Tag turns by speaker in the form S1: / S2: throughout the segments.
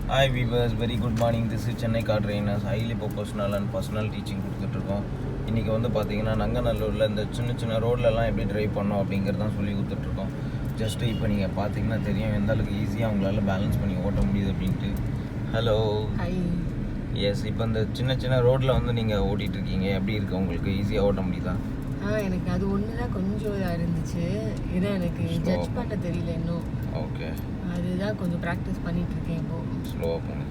S1: Hi viewers, very good morning. This is Chennai car trainers, highly professional and personal teaching கொடுத்துட்ருக்கோம். இன்றைக்கி வந்து பார்த்திங்கன்னா நங்கநல்லூரில் இந்த சின்ன ரோட்லலாம் எப்படி ட்ரைவ் பண்ணோம் அப்படிங்கிறதான் சொல்லி கொடுத்துட்ருக்கோம். ஜஸ்ட்டு இப்போ நீங்கள் பார்த்தீங்கன்னா தெரியும் எந்த அளவுக்கு ஈஸியாக உங்களால் பேலன்ஸ் பண்ணி ஓட்ட முடியுது அப்படின்ட்டு. Hello, yes. இப்போ இந்த சின்ன ரோட்டில் வந்து நீங்கள் ஓட்டிகிட்ருக்கீங்க, எப்படி இருக்குது உங்களுக்கு? ஈஸியாக ஓட்ட முடியுதா?
S2: எனக்கு அது ஒன்று தான் கொஞ்சம் இதாக இருந்துச்சு. ஏன்னா எனக்கு ஜட்ஜ் பண்ண தெரியல இன்னும்.
S1: ஓகே,
S2: அதுதான் கொஞ்சம் ப்ராக்டிஸ் பண்ணிகிட்ருக்கேன் இப்போது.
S1: ஸ்லோவாக போங்க.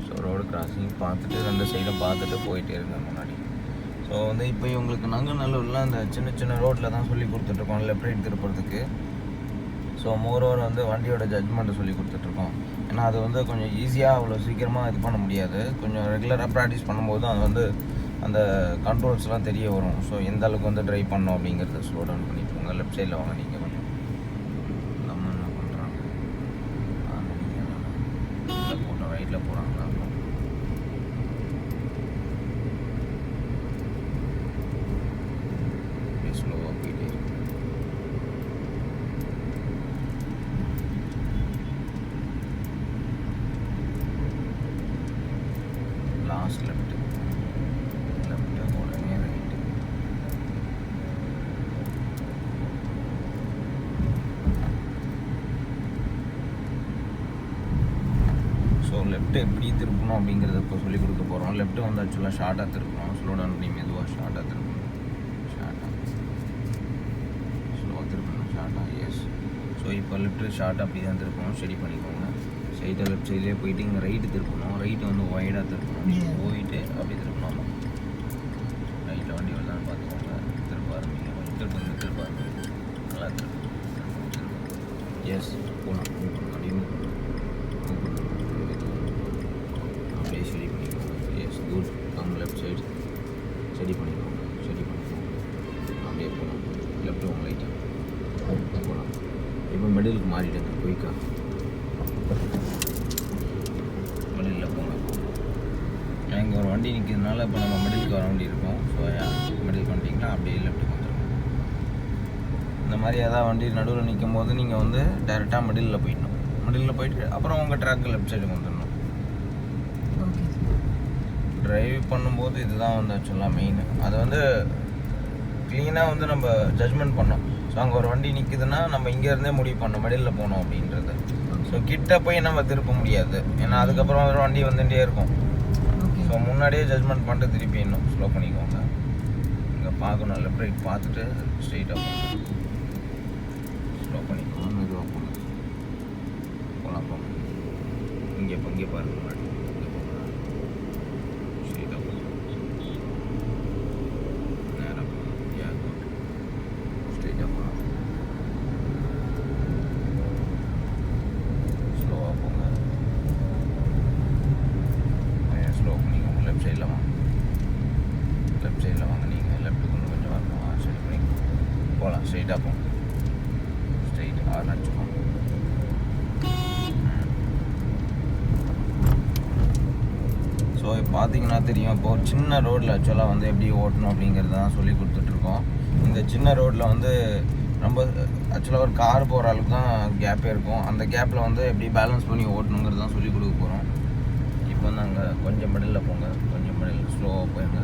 S1: ஸோ ரோடு கிராசிங் பார்த்துட்டு ரெண்டு சைடும் பார்த்துட்டு போயிட்டே இருங்க முன்னாடி. ஸோ வந்து இப்போ இவங்களுக்கு நங்கநல்லூரில் அந்த சின்ன ரோட்டில் தான் சொல்லி கொடுத்துட்ருக்கோம் லெஃப்ட் ரைட் திருப்புறதுக்கு. ஸோ மோரோவர் வந்து வண்டியோட ஜட்ஜ்மெண்ட்டை சொல்லி கொடுத்துட்ருக்கோம். ஏன்னா அது வந்து கொஞ்சம் ஈஸியாக அவ்வளோ சீக்கிரமாக இது பண்ண முடியாது. கொஞ்சம் ரெகுலராக ப்ராக்டிஸ் பண்ணும்போது அது வந்து அந்த கண்ட்ரோல்ஸ்லாம் தெரிய வரும். ஸோ எந்த அளவுக்கு வந்து ட்ரைவ் பண்ணோம் அப்படிங்கிறத ஸ்லோ டவுன் பண்ணிக்கோங்க. லெஃப்ட் சைடில் வாங்க நீங்கள் கொஞ்சம். நம்ம என்ன பண்ணுறாங்க, நீங்கள் போட்டோம் ரைட்டில் போகிறாங்களா? ஸ்லோவாக போயிட்டே இருக்கு. லாஸ்ட் லெஃப்ட் உடனே ரைட்டு. ஸோ லெஃப்ட்டு எப்படி திருப்பணும் அப்படிங்கிறத இப்போ சொல்லிக் கொடுக்க போகிறோம். லெஃப்ட்டு வந்து ஆக்சுவலாக ஷார்ட்டாக திருப்பணும். ஸ்லோ டவுன் பண்ணி மெதுவாக ஷார்ட்டாக திருப்பணும். ஸ்லோவாக திருப்பணும், ஷார்ட்டாக. எஸ். ஸோ இப்போ லெஃப்ட்டு ஷார்ட்டாக அப்படி தான் திருப்பணும். ஸ்டடி பண்ணிக்கோங்க. ஸ்ட்ரைட்டாக லெஃப்ட் சைட்லேயே போயிட்டு இங்கே ரைட்டு திருப்பணும். ரைட்டு வந்து ஒய்டாக திருப்பணும். போயிட்டு அப்படி திருப்பணும். ரைட்டில் வண்டி வரலான்னு பார்த்துக்கோங்க. திருப்ப ஆரம்பிங்க. திருப்ப ஆரம்பிங்க. நல்லா திருப்பணும். எஸ், போகலாம். மூவ் பண்ணணும். அப்படியே மூவ் பண்ணணும். அப்படியே ஸ்டடி பண்ணிக்கோங்க. Yes, good. Come left side. Study பண்ணிக்கோங்க. அப்படியே போகலாம். லெஃப்ட்டு உங்கள் ரைட்டாக போகலாம். இப்போ மிடிலுக்கு மாறிடுங்க. குயிக்காக மிடில் போங்க. இங்கே ஒரு வண்டி நிற்கிறதுனால இப்போ நம்ம மிடிலுக்கு வர வண்டி இருக்கும். ஸோ மிடிலுக்கு வந்துட்டிங்கன்னா அப்படியே லெஃப்ட்டுக்கு வந்துடும். இந்த மாதிரி ஏதாவது வண்டி நடுவில் நிற்கும் போது நீங்கள் வந்து டேரெக்டாக மிடிலில் போயிடணும். மிடிலில் போயிட்டு அப்புறம் உங்கள் ட்ராக்கு லெஃப்ட் சைடுக்கு வந்துடணும். ட்ரைவ் பண்ணும்போது இதுதான் வந்து ஆக்சுவலாக மெயின். அதை வந்து க்ளீனாக வந்து நம்ம ஜட்ஜ்மெண்ட் பண்ணோம். ஸோ அங்கே ஒரு வண்டி நிற்குதுன்னா நம்ம இங்கேருந்தே முடிவு பண்ணோம் மிடில் போகணும் அப்படின்றது. ஸோ கிட்ட போய் நம்ம திருப்ப முடியாது. ஏன்னா அதுக்கப்புறம் ஒரு வண்டி வந்துகிட்டே இருக்கும். ஸோ முன்னாடியே ஜட்ஜ்மெண்ட் பண்ணிட்டு திருப்பி இன்னும் ஸ்லோ பண்ணிக்கோங்க. இங்கே பார்க்கணும். லெஃப்ட் ரைட் பார்த்துட்டு ஸ்ட்ரெயிட்டாக போகணும். ஸ்லோ பண்ணிக்கோங்க. மெதுவாக போகணும். போகலாம் போங்க. இங்கே பாருங்க முன்னாடி. இங்கே போகலாம். ஸ்ட்ரெயிட்டாக போகணும். நேராக போகணும். ஸ்ட்ரெயிட்டாக போகலாம். ஸ்லோவாக போங்க. ஸ்லோ பண்ணிக்கோங்க. லெஃப்ட் சைடில் வாங்க. நீங்கள் லெஃப்ட்டுக்கு கொஞ்சம் வரணும். ஸ்ட்ரெயிட் பண்ணி போகலாம். ஸ்ட்ரெயிட்டாக போங்க. ஸ்ட்ரெயிட் ஆரம்பிச்சுக்கோங்க. ஸோ இப்போ பார்த்தீங்கன்னா தெரியும். இப்போ ஒரு சின்ன ரோட்டில் ஆக்சுவலாக வந்து எப்படி ஓட்டணும் அப்படிங்கிறது தான் சொல்லி கொடுத்துட்ருக்கோம். இந்த சின்ன ரோட்டில் வந்து ரொம்ப ஆக்சுவலாக ஒரு கார் போகிற அளவுக்கு தான் கேப்பே இருக்கும். அந்த கேப்பில் வந்து எப்படி பேலன்ஸ் பண்ணி ஓட்டணுங்கிறது தான் சொல்லி கொடுக்க போகிறோம். இப்போ நாங்கள் கொஞ்சம் மிடில் போங்க. கொஞ்சம் மிடில் ஸ்லோவாக போயிங்க.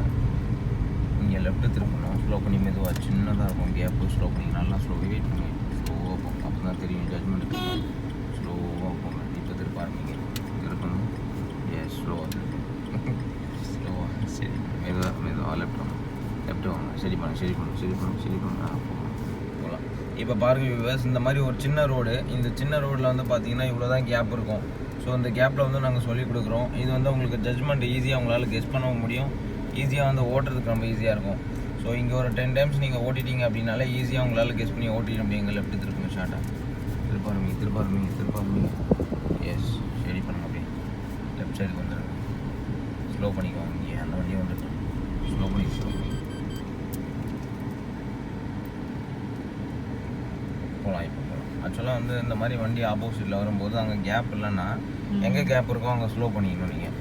S1: இங்கே லெஃப்ட்டு திருப்பணும். ஸ்லோ பண்ணி மெதுவாக சின்னதாக இருக்கும் கேப்பு. ஸ்லோ பண்ணி நல்லா வெயிட் பண்ணி ஸ்லோவாக போங்க. அப்போ தான் தெரியும் ஜட்ஜ்மெண்ட். ஸ்லோவாக போங்க. இப்போ திருப்ப ஆரம்பிங்க. திருப்பணும். எஸ், ஸ்லோவாக திருப்பணும். ஸ்லோவாக சரி. மெதுவாக லெஃப்ட் வாங்க. சரி பண்ண போகலாம். இப்போ பாருங்கள் வியூவர்ஸ், இந்த மாதிரி ஒரு சின்ன ரோடு. இந்த சின்ன ரோடில் வந்து பார்த்தீங்கன்னா இவ்வளோ தான் கேப் இருக்கும். ஸோ இந்த கேப்பில் வந்து நாங்கள் சொல்லிக் கொடுக்குறோம். இது வந்து உங்களுக்கு ஜட்ஜ்மெண்ட் ஈஸியாக உங்களால் கெஸ் பண்ண முடியும். ஈஸியாக வந்து ஓட்டுறதுக்கு ரொம்ப ஈஸியாக இருக்கும். ஸோ இங்கே ஒரு 10 டைம்ஸ் நீங்கள் ஓட்டிட்டீங்க அப்படின்னாலே ஈஸியாக உங்களால் கெஸ் பண்ணி ஓட்டிட முடியுங்க. லெஃப்ட்டு திருப்புங்க. ஷார்ட்டாக திருப்ப ஆரம்பிங்க. எஸ், ரெடி பண்ணுங்க. அப்படியே லெஃப்ட் சைடுக்கு வந்துடுங்க. ஸ்லோ பண்ணிக்கோங்க. இங்கே அந்த வண்டியை வந்துட்டு ஸ்லோ பண்ணி போகலாம். இப்போ போகலாம். ஆக்சுவலாக வந்து இந்த மாதிரி வண்டி ஆப்போசிட்டில் வரும்போது அங்கே கேப் இல்லைன்னா எங்கே கேப் இருக்கோ அங்கே ஸ்லோ பண்ணிக்கணும். நீங்கள்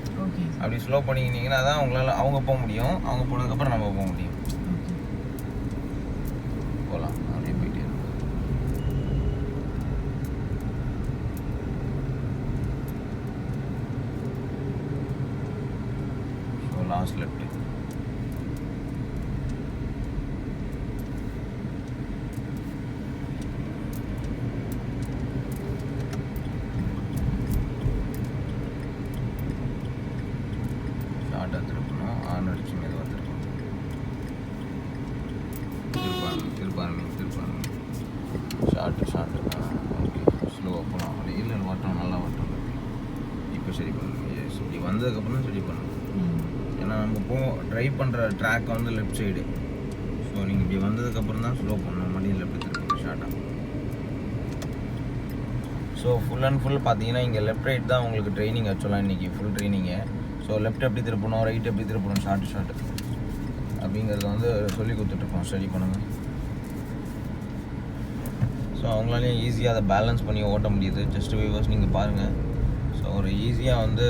S1: அப்படி ஸ்லோ பண்ணிக்கினீங்கன்னா தான் உங்களால் அவங்க போக முடியும். அவங்க போனதுக்கப்புறம் நம்ம போக முடியும். போகலாம். அப்படியே போயிட்டே இருக்கும். Fast left. ஷார்ட்டாக திருப்பணும். ஆன் அடிச்சு மெதுவாக திருப்பணும். திருப்பாருங்க. ஷார்ட்டு. ஓகே, ஸ்லோவாக போகலாம். அப்படி இல்லை வட்டம் நல்லா வட்டம். இப்போ சரி பண்ணுங்க. எஸ், இப்படி வந்ததுக்கப்புறம் சரி பண்ணுங்க. ஏன்னா நம்ம ட்ரைவ் பண்ணுற ட்ராக் வந்து லெஃப்ட் சைடு. ஸோ நீங்கள் இப்படி வந்ததுக்கப்புறம் தான் ஸ்லோ பண்ணணும். மடியில் லெஃப்ட் திருப்பணும் ஷார்ட்டாக. ஸோ ஃபுல் அண்ட் ஃபுல் பார்த்தீங்கன்னா இங்கே லெஃப்ட் ரைட் தான் உங்களுக்கு ட்ரைனிங் ஆக்சுவலாக இன்றைக்கி ஃபுல் ட்ரைனிங்கு. ஸோ லெஃப்ட் எப்படி திருப்பணும், ரைட் எப்படி திருப்பணும், ஷார்ட்டு அப்படிங்கிறத வந்து சொல்லி கொடுத்துட்ருக்கோம். ஸ்டடி பண்ணுங்கள். ஸோ அவங்களாலையும் ஈஸியாக அதை பேலன்ஸ் பண்ணி ஓட்ட முடியுது. ஜஸ்ட் வியூவர்ஸ் நீங்கள் பாருங்கள். ஸோ ஒரு ஈஸியாக வந்து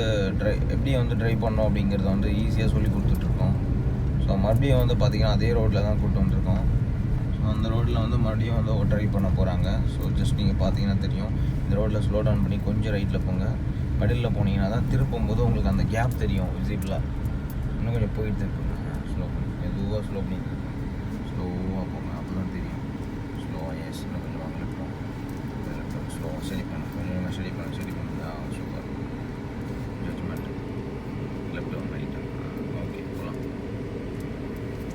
S1: எப்படி வந்து ட்ரைவ் பண்ணோம் அப்படிங்கிறத வந்து ஈஸியாக சொல்லி கொடுத்துட்ருக்கோம். ஸோ மறுபடியும் வந்து பார்த்திங்கன்னா அதே ரோட்டில் தான் கூப்பிட்டு வந்திருக்கோம். ஸோ அந்த ரோட்டில் வந்து மறுபடியும் வந்து ட்ரைவ் பண்ண போகிறாங்க. ஸோ ஜஸ்ட் நீங்கள் பார்த்தீங்கன்னா தெரியும். இந்த ரோட்டில் ஸ்லோ டவுன் பண்ணி கொஞ்சம் ரைட்டில் போங்க. படியில் போனீங்கன்னா தான் திருப்பும் போது உங்களுக்கு அந்த கேப் தெரியும் விசிபிளாக. இன்னும் கொஞ்சம் போயிட்டு திருப்புங்க. ஸ்லோ பண்ணி மெதுவாக ஸ்லோ பண்ணி ஸ்லோவாக போங்க. அப்போ தான் தெரியும். ஸ்லோவாக எஸ், இன்னும் கொஞ்சம் வாங்க லெஃப்ட் ஸ்லோவாக சரி பண்ணுங்க. கொஞ்சம் சரி பண்ணுங்க. Super. Judgement left one right. Okay, போகலாம்.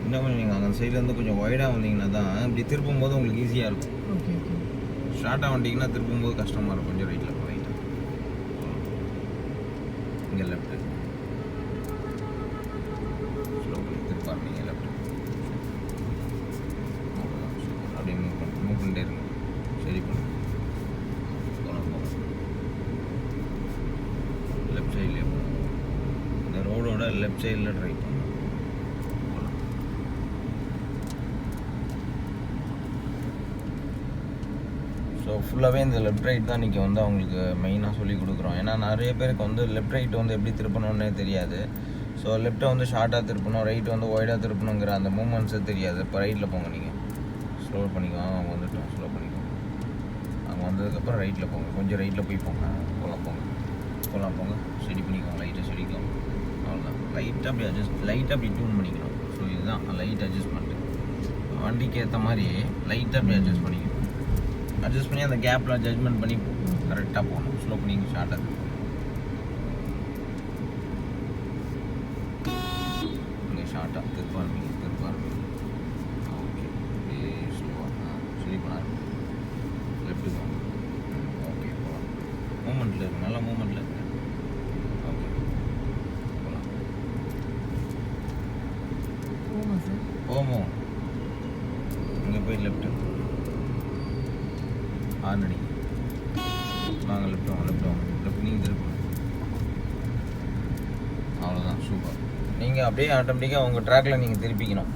S1: இன்னும் கொஞ்சம் நீங்கள் அந்த சைட்லேருந்து கொஞ்சம் ஒய்டாக வந்தீங்கன்னா தான் இப்படி திருப்பும் போது உங்களுக்கு ஈஸியாக இருக்கும்.
S2: ஓகே.
S1: ஷார்ட்டாக வந்தீங்கன்னா திருப்பும் போது கஷ்டமாக இருக்கும். கொஞ்சம் ரைட்டில் இங்கே லெஃப்ட்டு ஸ்லோ பண்ணி திருப்பாருங்க. லெஃப்ட் அப்படியே மூவ் பண்ணிட்டே இருங்க. சரி பண்ணுங்க. போகலாம். லெஃப்ட் சைட்லேயே போகணும். இந்த ரோடோட லெஃப்ட் சைடில் ட்ரை பண்ணணும். போகலாம். ஸோ ஃபுல்லாகவே இந்த லெஃப்ட் ரைட் தான் இன்றைக்கி வந்து அவங்களுக்கு மெயினாக சொல்லி கொடுக்குறோம். ஏன்னா நிறைய பேருக்கு வந்து லெஃப்ட் ரைட் வந்து எப்படி திருப்பணுன்னே தெரியாது. ஸோ லெஃப்ட்டை வந்து ஷார்ட்டாக திருப்பணும், ரைட் வந்து ஒய்டாக திருப்பணுங்கிற அந்த மூமெண்ட்ஸே தெரியாது. இப்போ ரைட்டில் போங்க. நீங்கள் ஸ்லோ பண்ணிக்குவாங்க. அவங்க வந்துட்டோம். ஸ்லோ பண்ணிக்குவாங்க. அவங்க வந்ததுக்கப்புறம் ரைட்டில் போங்க. கொஞ்சம் ரைட்டில் போய் போங்க. போகலாம் போங்க. ஸ்டடி பண்ணிக்கோங்க. லைட்டாக ஸ்டடிக்கலாம். அவ்வளோதான். லைட்டாக அப்படி டியூன் பண்ணிக்கணும். ஸோ இதுதான் லைட் அட்ஜஸ்ட்மெண்ட்டு. வண்டிக்கு ஏற்ற மாதிரி லைட்டாக அப்படி அட்ஜஸ்ட் பண்ணிக்கணும். அட்ஜஸ்ட் பண்ணி அந்த கேப்பில் ஜட்ஜ்மெண்ட் பண்ணி கரெக்டாக போகணும். ஸ்லோ பண்ணி ஷார்ட்டாக இங்கே ஷார்ட்டாக திருப்பாருங்க. ஓகே, அப்படியே ஸ்லோவாக சொல்லி பண்ணாரு. லெஃப்ட்டு போகணும். ஓகே, போகலாம். மூமெண்ட்டில் இருக்கு. நல்லா மூமெண்ட்டில் இருக்கு. ஓகே, போகலாம். போவோம். இங்கே போய் லெஃப்ட்டு ஆல்ரெடி வாங்க. லெஃப்ட் நீங்கள் திருப்பணும். அவ்வளோதான். சூப்பர். நீங்கள் அப்படியே ஆட்டோமேட்டிக்காக உங்கள் ட்ராக்கில் நீங்கள் திருப்பிக்கணும்.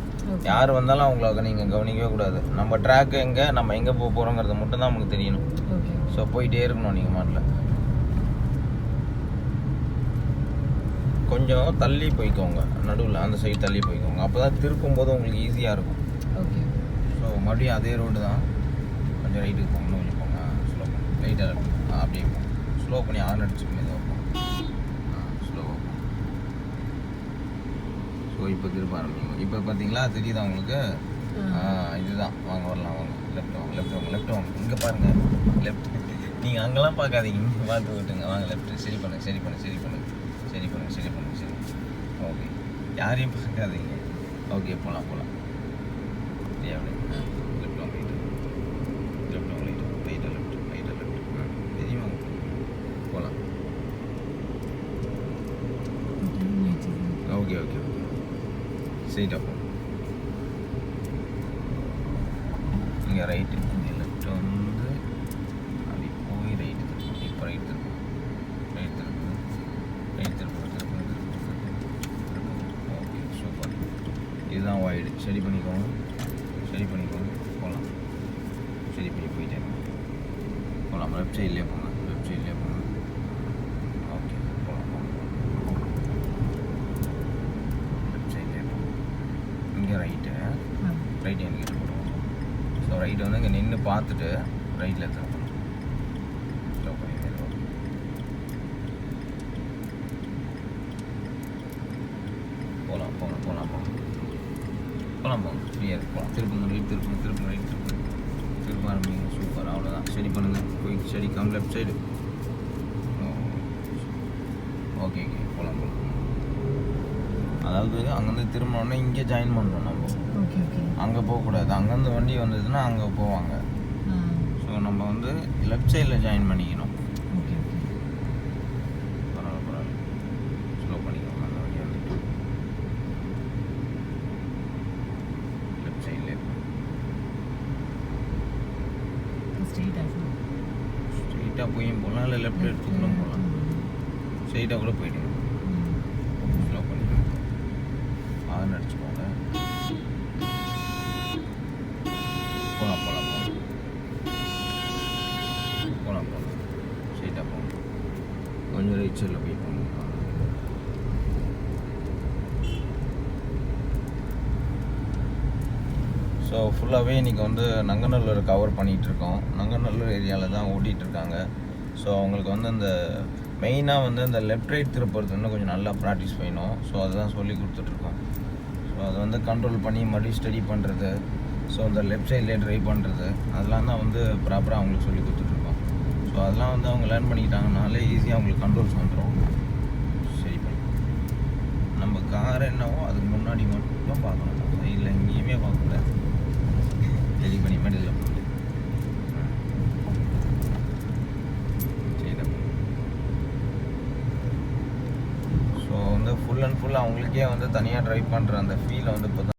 S1: யார் வந்தாலும் அவங்கள நீங்கள் கவனிக்கவே கூடாது. நம்ம ட்ராக்கு எங்கே, நம்ம எங்கே போக போகிறோங்கிறது மட்டும் தான் நமக்கு தெரியணும். ஸோ போயிட்டே இருக்கணும். நீங்கள் மாட்டில் கொஞ்சம் தள்ளி போய்க்கோங்க. நடுவில் அந்த சைடு தள்ளி போய்க்கோங்க. அப்போ தான் திருப்பும் போது உங்களுக்கு ஈஸியாக இருக்கும். ஸோ மறுபடியும் அதே ரோடு தான். கொஞ்சம் ரைட்டுக்கு போங்க. கொஞ்சம் போங்க. ஸ்லோ பண்ணி லைட்டாக அப்படியே ஸ்லோ பண்ணி ஆன் அடிச்சு மெதுவாக போங்க. ஸ்லோவாக. ஸோ இப்போ திரும்ப ஆரம்பிங்க. இப்போ பார்த்தீங்களா தெரியுதா உங்களுக்கு? இதுதான். வாங்க வரலாம். லெஃப்ட் வாங்க. இங்கே பாருங்கள். லெஃப்ட். நீங்கள் அங்கெல்லாம் பார்க்காதீங்க. இங்கே பார்த்து விட்டுங்க. வாங்க லெஃப்ட். சரி பண்ணுங்க. ஓகே, யாரையும் பார்க்காதீங்க. ஓகே, போகலாம். லெஃப்ட் வாங்க. ரைட்டாக லெஃப்ட் தெரியுமா? போகலாம். ஓகே. ஸ்ட்ரைட்டாக போகணும். இங்கே ரைட்டு. இங்கே லெஃப்ட் வந்து அப்படி போய் ரைட்டு திருப்பணும். இப்போ ரைட் திருப்பணும். Okay, super. இதுதான் வைடு. சரி பண்ணிக்கோங்க. போகலாம். சரி பண்ணி போயிட்டேன். போகலாம். லெஃப்ட் சைட்லேயே போங்க. ஓகே, போகலாம். லெஃப்ட் சைட்லேயே போங்க. இங்கே ரைட்டு எனக்கு போடுவோம். ஸோ ரைட்டு வந்து இங்கே நின்று பார்த்துட்டு ரைட்டில் திருப்பணும். ஸ்லோ பண்ணி போகலாம். போகலாம் ஃப்ரீயாக இருக்கு போகலாம். திருப்பங்க ரைட் திருப்ப ஆரம்பிங்க. சூப்பர், அவ்வளோதான். ஸ்டடி பண்ணுங்கள். Quick study come left side. Okay போகலாம். அதாவது அங்கேருந்து திரும்பினோடனே இங்கே ஜாயின் பண்ணணும் நம்ம. அங்கே போகக்கூடாது. அங்கேருந்து வண்டி வந்ததுன்னா அங்கே போவாங்க. ஸோ நம்ம வந்து லெஃப்ட் சைடில் ஜாயின் பண்ணிக்கணும். பரவாயில்ல ஸ்லோ பண்ணிக்கோங்க. அந்த வண்டி வந்துட்டு லெஃப்ட் சைடில் ஸ்ட்ரெயிட்டாக போயும் போகலாம், இல்லை லெஃப்ட் எடுத்து கூட போகலாம். ஸ்ட்ரெயிட்டாக கூட போயிட்டு ஸ்லோ பண்ணிக்கணும். ஆன் அடிச்சுக்கோங்க. போகலாம் ஸ்ட்ரெயிட்டாக போகணும். கொஞ்சம் ரைட் சைடில் போய் போகணும். ஸோ ஃபுல்லாகவே இன்றைக்கி வந்து நங்கநல்லூர் கவர் பண்ணிகிட்ருக்கோம். நங்கநல்லூர் ஏரியாவில் தான் ஓட்டிகிட்ருக்காங்க. ஸோ அவங்களுக்கு வந்து அந்த மெயினாக வந்து அந்த லெஃப்ட் ரைட் திருப்புறது இன்னும் கொஞ்சம் நல்லா ப்ராக்டிஸ் பண்ணணும். ஸோ அதுதான் சொல்லி கொடுத்துட்ருக்கோம். ஸோ அதை வந்து கண்ட்ரோல் பண்ணி மறுபடியும் ஸ்டடி பண்ணுறது, ஸோ அந்த லெஃப்ட் சைட்லேயே ட்ரைவ் பண்ணுறது, அதெல்லாம் தான் வந்து ப்ராப்பராக அவங்களுக்கு சொல்லி கொடுத்துட்ருக்கோம். ஸோ அதெல்லாம் வந்து அவங்க லேர்ன் பண்ணிக்கிட்டாங்கனாலே ஈஸியாக அவங்களுக்கு கண்ட்ரோல்ஸ் வந்துடும். சரி பண்ணி நம்ம கார் என்னவோ அதுக்கு முன்னாடி மட்டும் பார்க்கணும். சைடில் எங்கேயுமே பார்க்கக்கூடாது. ரெடி பண்ணி மெடில் ஸோ வந்து ஃபுல் அண்ட் ஃபுல் அவங்களுக்கே வந்து தனியாக ட்ரைவ் பண்ணுற அந்த ஃபீலை வந்து இப்போ